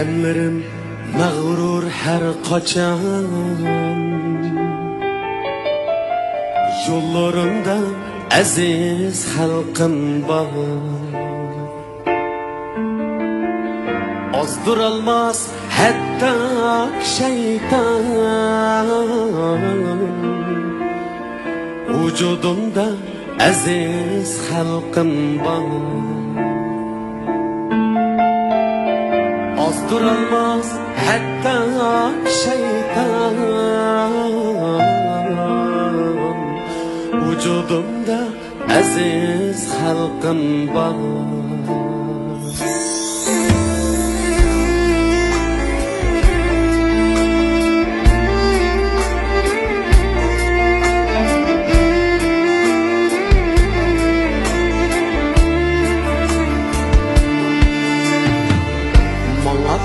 Demlerim mağrur her kaçan, yollarında aziz halkım var. Azdırılmaz hatta şeytan, vücudumda aziz halkım var. Azdırılmaz hatta şeytan, vücudumda aziz halkım var.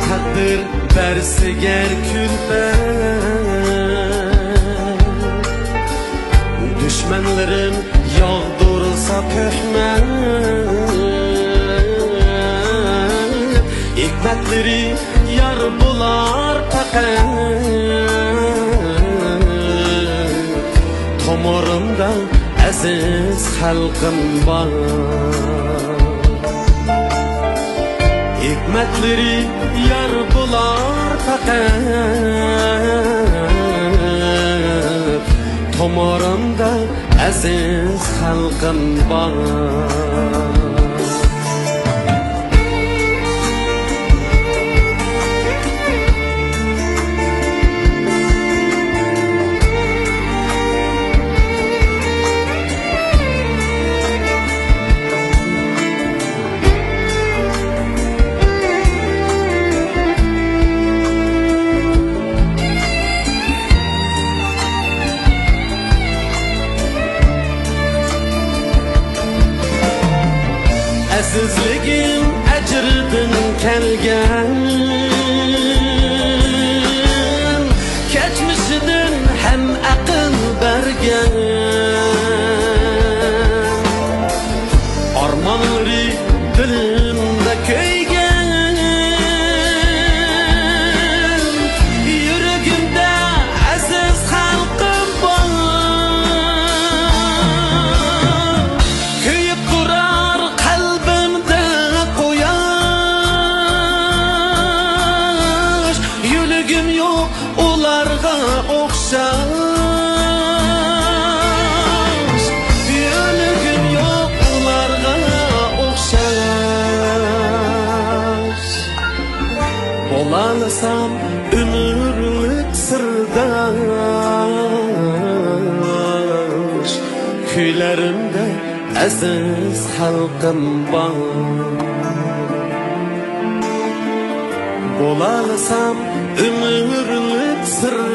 Takdir verse ger külfet, düşmanlarım yağdırılsa töhmet, hikmetleri yar bular fakat, tomarımda aziz halkım var. Hikmetleri yar bular fakat, tomarımda aziz halkım var. Azizligim ecrdin kelgan, keçmişidin hem aql bergan, armanlari dilimda kuygan, yuragimda aziz xalqim bor. Kuyib turar qalbimda quyosh, yuragim yo'q ularga o'xshash, yuragim yo'q ularga o'xshash. Bo'lalasam umrlik sirdosh, kuylarimda aziz halkım var. Bo'lalasam umrlik sirdosh,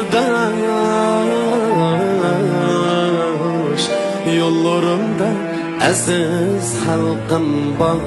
yollarımda aziz halkım var.